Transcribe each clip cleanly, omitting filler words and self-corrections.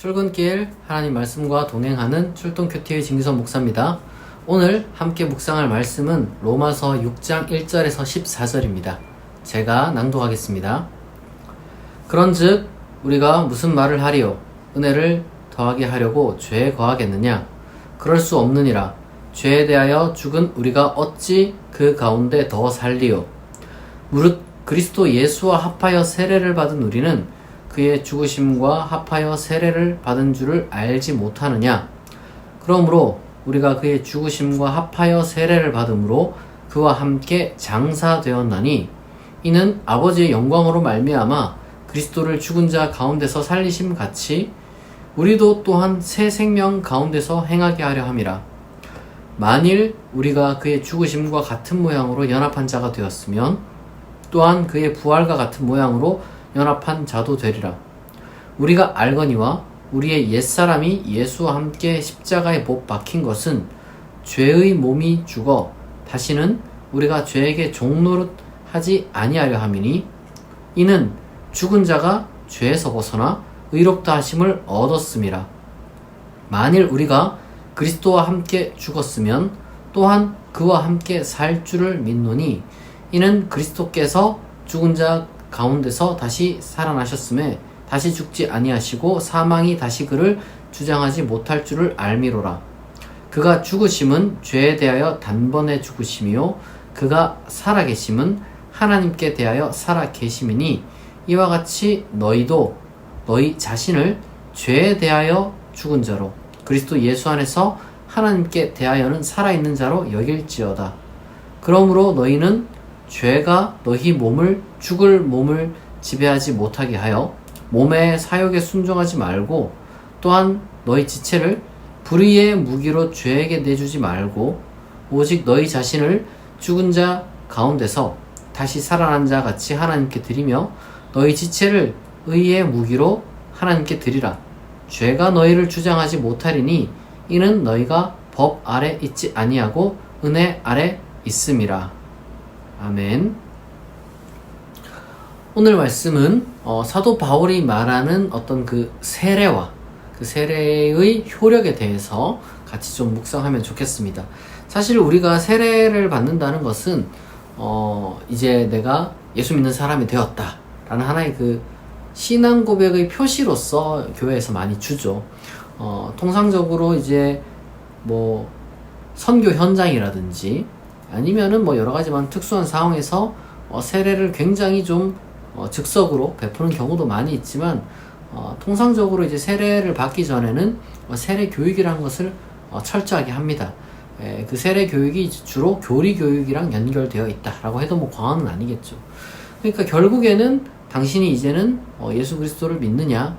출근길 하나님 말씀과 동행하는 출동큐티의 진기선 목사입니다. 오늘 함께 묵상할 말씀은 로마서 6장 1절에서 14절입니다. 제가 낭독하겠습니다. 그런즉 우리가 무슨 말을 하리요? 은혜를 더하게 하려고 죄에 거하겠느냐? 그럴 수 없느니라. 죄에 대하여 죽은 우리가 어찌 그 가운데 더 살리요? 무릇 그리스도 예수와 합하여 세례를 받은 우리는 그의 죽으심과 합하여 세례를 받은 줄을 알지 못하느냐? 그러므로 우리가 그의 죽으심과 합하여 세례를 받음으로 그와 함께 장사되었나니 이는 아버지의 영광으로 말미암아 그리스도를 죽은 자 가운데서 살리심 같이 우리도 또한 새 생명 가운데서 행하게 하려 함이라. 만일 우리가 그의 죽으심과 같은 모양으로 연합한 자가 되었으면 또한 그의 부활과 같은 모양으로 연합한 자도 되리라. 우리가 알거니와 우리의 옛사람이 예수와 함께 십자가에 못 박힌 것은 죄의 몸이 죽어 다시는 우리가 죄에게 종노릇하지 아니하려 함이니 이는 죽은 자가 죄에서 벗어나 의롭다 하심을 얻었음이라. 만일 우리가 그리스도와 함께 죽었으면 또한 그와 함께 살 줄을 믿노니 이는 그리스도께서 죽은 자 가운데서 다시 살아나셨음에 다시 죽지 아니하시고 사망이 다시 그를 주장하지 못할 줄을 알미로라. 그가 죽으심은 죄에 대하여 단번에 죽으심이요 그가 살아계심은 하나님께 대하여 살아계심이니 이와 같이 너희도 너희 자신을 죄에 대하여 죽은 자로 그리스도 예수 안에서 하나님께 대하여는 살아있는 자로 여길지어다. 그러므로 너희는 죄가 너희 몸을 죽을 몸을 지배하지 못하게 하여 몸의 사욕에 순종하지 말고 또한 너희 지체를 불의의 무기로 죄에게 내주지 말고 오직 너희 자신을 죽은 자 가운데서 다시 살아난 자 같이 하나님께 드리며 너희 지체를 의의 무기로 하나님께 드리라. 죄가 너희를 주장하지 못하리니 이는 너희가 법 아래 있지 아니하고 은혜 아래 있음이라. 아멘. 오늘 말씀은 사도 바울이 말하는 어떤 그 세례와 그 세례의 효력에 대해서 같이 좀 묵상하면 좋겠습니다. 사실 우리가 세례를 받는다는 것은 이제 내가 예수 믿는 사람이 되었다 라는 하나의 그 신앙 고백의 표시로서 교회에서 많이 주죠. 통상적으로 이제 뭐 선교 현장이라든지 아니면은 뭐 여러 가지만 특수한 상황에서 세례를 굉장히 좀 즉석으로 베푸는 경우도 많이 있지만 통상적으로 이제 세례를 받기 전에는 세례 교육이라는 것을 철저하게 합니다. 그 세례 교육이 주로 교리 교육이랑 연결되어 있다라고 해도 뭐 과언은 아니겠죠. 그러니까 결국에는 당신이 이제는 예수 그리스도를 믿느냐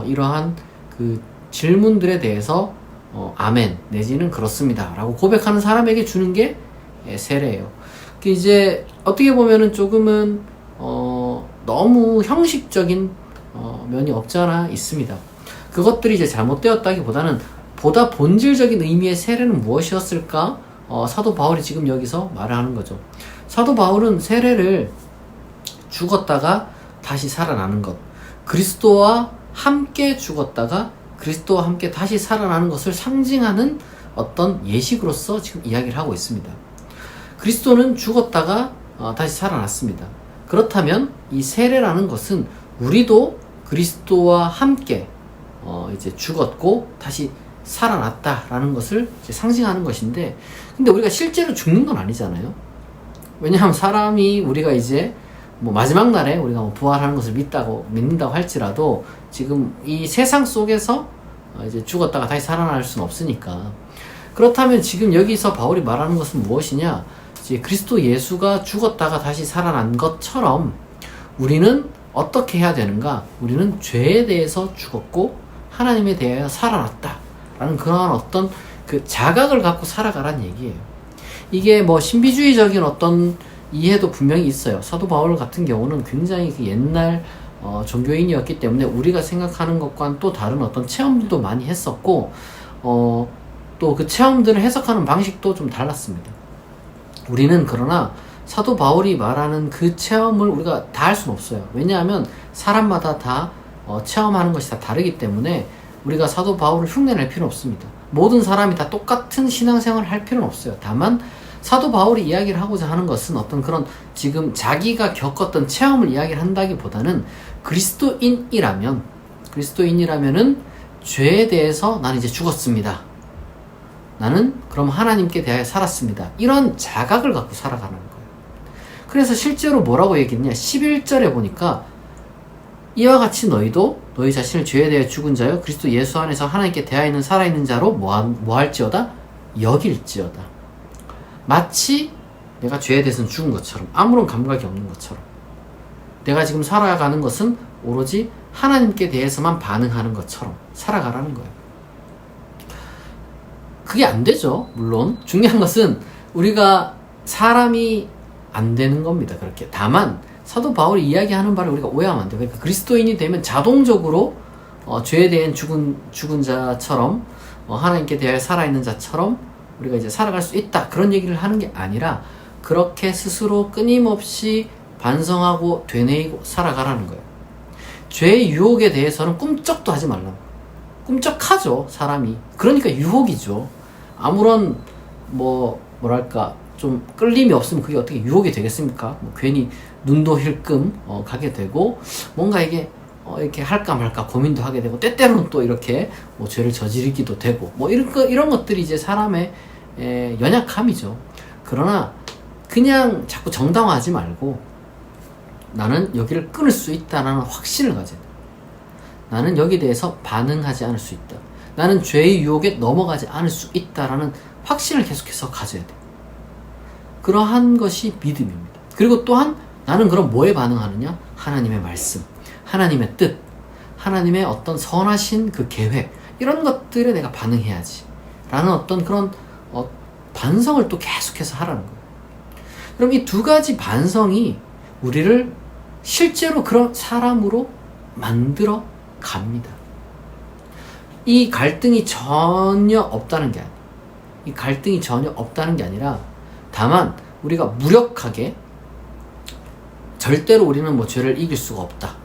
이러한 그 질문들에 대해서 아멘 내지는 그렇습니다 라고 고백하는 사람에게 주는 게 세례예요. 이제 어떻게 보면은 조금은 너무 형식적인 면이 없지 않아 있습니다. 그것들이 이제 잘못되었다기보다는 보다 본질적인 의미의 세례는 무엇이었을까? 사도 바울이 지금 여기서 말을 하는 거죠. 사도 바울은 세례를 죽었다가 다시 살아나는 것, 그리스도와 함께 죽었다가 그리스도와 함께 다시 살아나는 것을 상징하는 어떤 예식으로서 지금 이야기를 하고 있습니다. 그리스도는 죽었다가 다시 살아났습니다. 그렇다면 이 세례라는 것은 우리도 그리스도와 함께 이제 죽었고 다시 살아났다라는 것을 이제 상징하는 것인데, 근데 우리가 실제로 죽는 건 아니잖아요. 왜냐하면 사람이 우리가 이제 뭐 마지막 날에 우리가 뭐 부활하는 것을 믿는다고 할지라도 지금 이 세상 속에서 이제 죽었다가 다시 살아날 수는 없으니까. 그렇다면 지금 여기서 바울이 말하는 것은 무엇이냐? 이제 그리스도 예수가 죽었다가 다시 살아난 것처럼 우리는 어떻게 해야 되는가? 우리는 죄에 대해서 죽었고 하나님에 대하여 살아났다 라는 그러한 어떤 그 자각을 갖고 살아가란 얘기예요. 이게 뭐 신비주의적인 어떤 이해도 분명히 있어요. 사도 바울 같은 경우는 굉장히 그 옛날 종교인이었기 때문에 우리가 생각하는 것과는 또 다른 어떤 체험들도 많이 했었고 또 그 체험들을 해석하는 방식도 좀 달랐습니다. 우리는 그러나 사도 바울이 말하는 그 체험을 우리가 다 할 수는 없어요. 왜냐하면 사람마다 다 체험하는 것이 다 다르기 때문에 우리가 사도 바울을 흉내낼 필요는 없습니다. 모든 사람이 다 똑같은 신앙생활을 할 필요는 없어요. 다만 사도 바울이 이야기를 하고자 하는 것은 어떤 그런 지금 자기가 겪었던 체험을 이야기를 한다기보다는 그리스도인이라면은 죄에 대해서 나는 이제 죽었습니다. 나는 그럼 하나님께 대하여 살았습니다. 이런 자각을 갖고 살아가는 거예요. 그래서 실제로 뭐라고 얘기했냐? 11절에 보니까 이와 같이 너희도 너희 자신을 죄에 대해 죽은 자여 그리스도 예수 안에서 하나님께 대하여 있는 살아있는 자로 뭐할지어다? 여길지어다. 마치 내가 죄에 대해서는 죽은 것처럼, 아무런 감각이 없는 것처럼, 내가 지금 살아가는 것은 오로지 하나님께 대해서만 반응하는 것처럼 살아가라는 거예요. 그게 안 되죠. 물론 중요한 것은 우리가 사람이 안 되는 겁니다. 그렇게. 다만 사도 바울이 이야기하는 바를 우리가 오해하면 안 돼요. 그러니까 그리스도인이 되면 자동적으로 죄에 대한 죽은 자처럼 하나님께 대하여 살아있는 자처럼 우리가 이제 살아갈 수 있다. 그런 얘기를 하는 게 아니라 그렇게 스스로 끊임없이 반성하고 되뇌이고 살아가라는 거예요. 죄의 유혹에 대해서는 꿈쩍도 하지 말라는 거예요. 꿈쩍하죠, 사람이. 그러니까 유혹이죠. 아무런 뭐랄까 좀 끌림이 없으면 그게 어떻게 유혹이 되겠습니까? 괜히 눈도 힐끔 가게 되고 뭔가 이게 이렇게 할까 말까 고민도 하게 되고 때때로는 또 이렇게 죄를 저지르기도 되고 이런 것들이 이제 사람의 연약함이죠. 그러나 그냥 자꾸 정당화하지 말고 나는 여기를 끊을 수 있다는 확신을 가져야 돼. 나는 여기에 대해서 반응하지 않을 수 있다. 나는 죄의 유혹에 넘어가지 않을 수 있다라는 확신을 계속해서 가져야 돼. 그러한 것이 믿음입니다. 그리고 또한 나는 그럼 뭐에 반응하느냐? 하나님의 말씀, 하나님의 뜻, 하나님의 어떤 선하신 그 계획, 이런 것들에 내가 반응해야지 라는 어떤 그런 반성을 또 계속해서 하라는 거예요. 그럼 이 두 가지 반성이 우리를 실제로 그런 사람으로 만들어 갑니다. 이 갈등이 전혀 없다는 게 아니에요. 이 갈등이 전혀 없다는 게 아니라 다만 우리가 무력하게 절대로 우리는 죄를 이길 수가 없다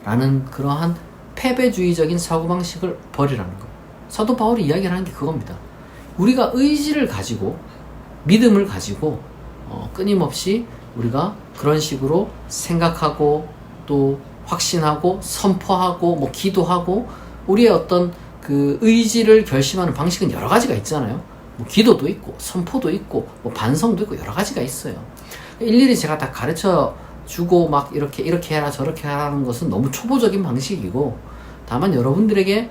라는 그러한 패배주의적인 사고방식을 버리라는 거예요. 사도 바울이 이야기하는 게 그겁니다. 우리가 의지를 가지고 믿음을 가지고 끊임없이 우리가 그런 식으로 생각하고 또 확신하고 선포하고 기도하고 우리의 어떤 그 의지를 결심하는 방식은 여러 가지가 있잖아요. 기도도 있고 선포도 있고 반성도 있고 여러 가지가 있어요. 일일이 제가 다 가르쳐 주고 막 이렇게 해라 저렇게 하라는 것은 너무 초보적인 방식이고, 다만 여러분들에게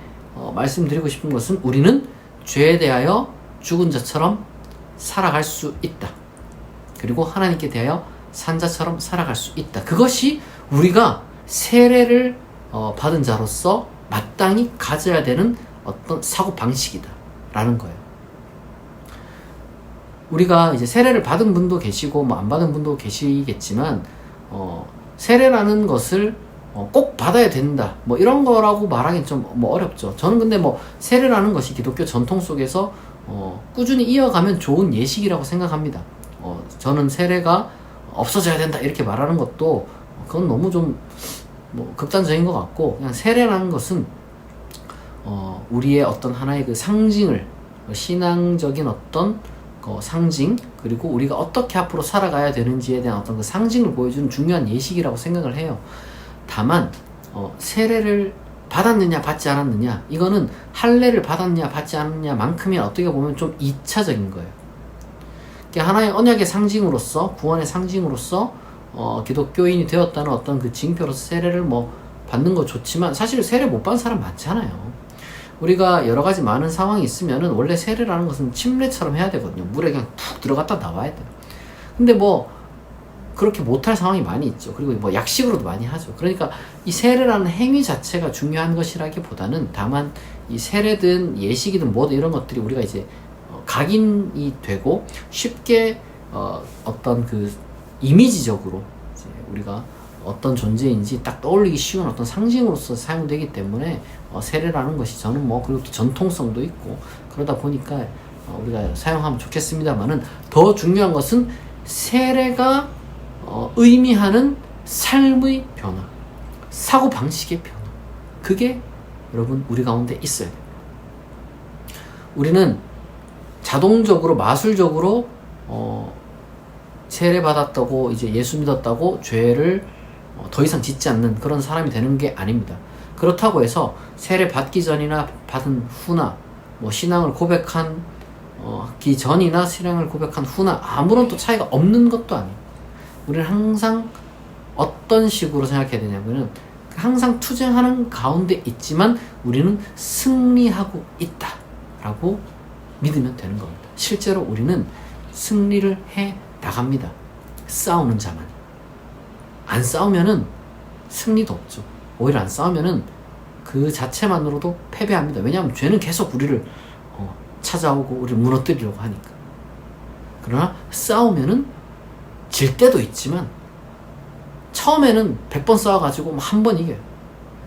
말씀드리고 싶은 것은 우리는 죄에 대하여 죽은 자처럼 살아갈 수 있다. 그리고 하나님께 대하여 산 자처럼 살아갈 수 있다. 그것이 우리가 세례를 받은 자로서 마땅히 가져야 되는 어떤 사고 방식이다 라는 거예요. 우리가 이제 세례를 받은 분도 계시고 안 받은 분도 계시겠지만 세례라는 것을 꼭 받아야 된다 이런 거라고 말하기는 좀 어렵죠. 저는 근데 세례라는 것이 기독교 전통 속에서 꾸준히 이어가면 좋은 예식이라고 생각합니다. 저는 세례가 없어져야 된다 이렇게 말하는 것도 그건 너무 좀 극단적인 것 같고, 그냥 세례라는 것은 우리의 어떤 하나의 그 상징을, 신앙적인 어떤 상징, 그리고 우리가 어떻게 앞으로 살아가야 되는지에 대한 어떤 그 상징을 보여주는 중요한 예식이라고 생각을 해요. 다만 세례를 받았느냐 받지 않았느냐, 이거는 할례를 받았냐 받지 않았냐 만큼이 어떻게 보면 좀 2차적인 거예요. 하나의 언약의 상징으로서, 구원의 상징으로서 기독교인이 되었다는 어떤 그 징표로서 세례를 받는 거 좋지만, 사실 세례 못 받은 사람 많잖아요. 우리가 여러 가지 많은 상황이 있으면은 원래 세례라는 것은 침례처럼 해야 되거든요. 물에 그냥 푹 들어갔다 나와야 돼요. 근데 그렇게 못할 상황이 많이 있죠. 그리고 약식으로도 많이 하죠. 그러니까 이 세례라는 행위 자체가 중요한 것이라기보다는 다만 이 세례든 예식이든 뭐든 이런 것들이 우리가 이제 각인이 되고 쉽게 어떤 그 이미지적으로 이제 우리가 어떤 존재인지 딱 떠올리기 쉬운 어떤 상징으로서 사용되기 때문에 세례라는 것이 저는 그리고 또 전통성도 있고 그러다 보니까 우리가 사용하면 좋겠습니다만은, 더 중요한 것은 세례가 의미하는 삶의 변화, 사고방식의 변화, 그게 여러분 우리 가운데 있어야 돼요. 우리는 자동적으로 마술적으로 세례 받았다고 이제 예수 믿었다고 죄를 더 이상 짓지 않는 그런 사람이 되는 게 아닙니다. 그렇다고 해서 세례 받기 전이나 받은 후나 뭐 신앙을 고백하기 전이나 신앙을 고백한 후나 아무런 또 차이가 없는 것도 아니에요. 우리는 항상 어떤 식으로 생각해야 되냐면은 항상 투쟁하는 가운데 있지만 우리는 승리하고 있다라고 믿으면 되는 겁니다. 실제로 우리는 승리를 해 나갑니다. 싸우는 자만. 안 싸우면은 승리도 없죠. 오히려 안 싸우면은 그 자체만으로도 패배합니다. 왜냐하면 죄는 계속 우리를 찾아오고 우리를 무너뜨리려고 하니까. 그러나 싸우면은 질 때도 있지만 처음에는 100번 싸워가지고 한 번 이겨요.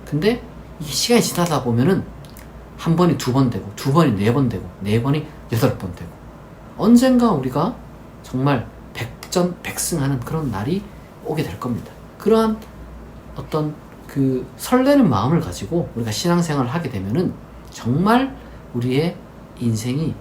근데 이게 시간이 지나다 보면은 한 번이 2번 되고 2번이 4번 되고 4번이 8번 되고 언젠가 우리가 정말 백전백승하는 그런 날이 오게 될 겁니다. 그러한 어떤 그 설레는 마음을 가지고 우리가 신앙생활을 하게 되면은 정말 우리의 인생이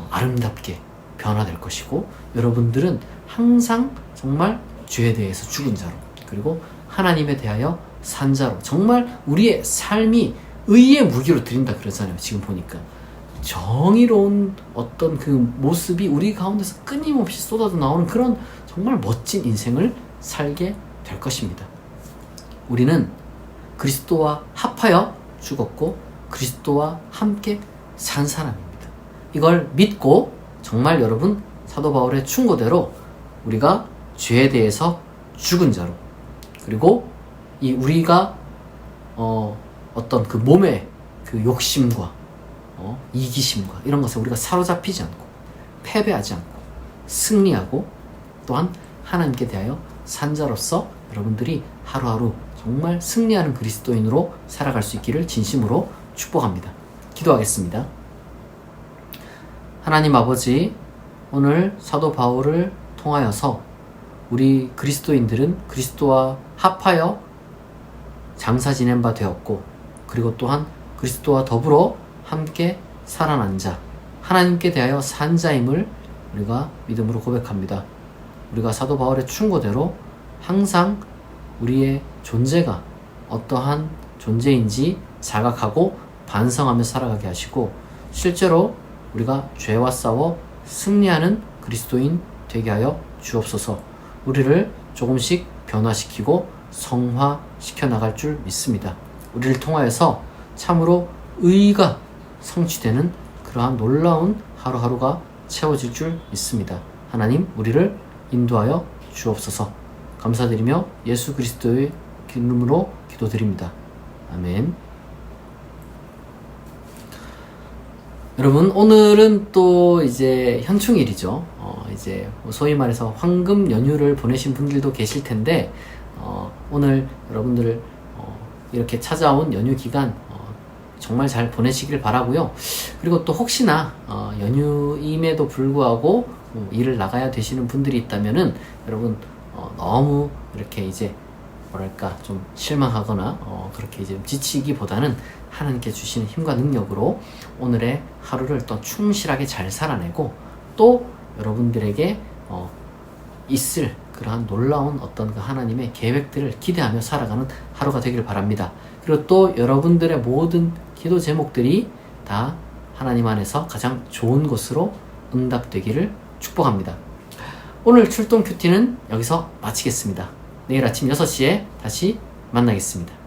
아름답게 변화될 것이고 여러분들은 항상 정말 죄에 대해서 죽은 자로 그리고 하나님에 대하여 산 자로 정말 우리의 삶이 의의 무기로 드린다 그러잖아요. 지금 보니까 정의로운 어떤 그 모습이 우리 가운데서 끊임없이 쏟아져 나오는 그런 정말 멋진 인생을 살게 될 것입니다. 우리는 그리스도와 합하여 죽었고 그리스도와 함께 산 사람입니다. 이걸 믿고 정말 여러분 사도 바울의 충고대로 우리가 죄에 대해서 죽은 자로 그리고 이 우리가 어떤 그 몸의 그 욕심과 이기심과 이런 것에 우리가 사로잡히지 않고 패배하지 않고 승리하고 또한 하나님께 대하여 산 자로서 여러분들이 하루하루 정말 승리하는 그리스도인으로 살아갈 수 있기를 진심으로 축복합니다. 기도하겠습니다. 하나님 아버지, 오늘 사도 바울을 통하여서 우리 그리스도인들은 그리스도와 합하여 장사 지낸 바 되었고 그리고 또한 그리스도와 더불어 함께 살아난 자, 하나님께 대하여 산 자임을 우리가 믿음으로 고백합니다. 우리가 사도 바울의 충고대로 항상 우리의 존재가 어떠한 존재인지 자각하고 반성하며 살아가게 하시고 실제로 우리가 죄와 싸워 승리하는 그리스도인 되게 하여 주옵소서. 우리를 조금씩 변화시키고 성화시켜 나갈 줄 믿습니다. 우리를 통하여서 참으로 의가 성취되는 그러한 놀라운 하루하루가 채워질 줄 믿습니다. 하나님, 우리를 인도하여 주옵소서. 감사드리며 예수 그리스도의 이름으로 기도드립니다. 아멘. 여러분, 오늘은 또 이제 현충일이죠. 이제 소위 말해서 황금 연휴를 보내신 분들도 계실 텐데, 오늘 여러분들 이렇게 찾아온 연휴 기간 정말 잘 보내시길 바라고요. 그리고 또 혹시나 연휴임에도 불구하고 일을 나가야 되시는 분들이 있다면은 여러분 너무 이렇게 이제 뭐랄까 좀 실망하거나 그렇게 이제 지치기보다는 하나님께 주시는 힘과 능력으로 오늘의 하루를 또 충실하게 잘 살아내고 또 여러분들에게 있을 그러한 놀라운 어떤 그 하나님의 계획들을 기대하며 살아가는 하루가 되길 바랍니다. 그리고 또 여러분들의 모든 기도 제목들이 다 하나님 안에서 가장 좋은 것으로 응답되기를 축복합니다. 오늘 출동 큐티는 여기서 마치겠습니다. 내일 아침 6시에 다시 만나겠습니다.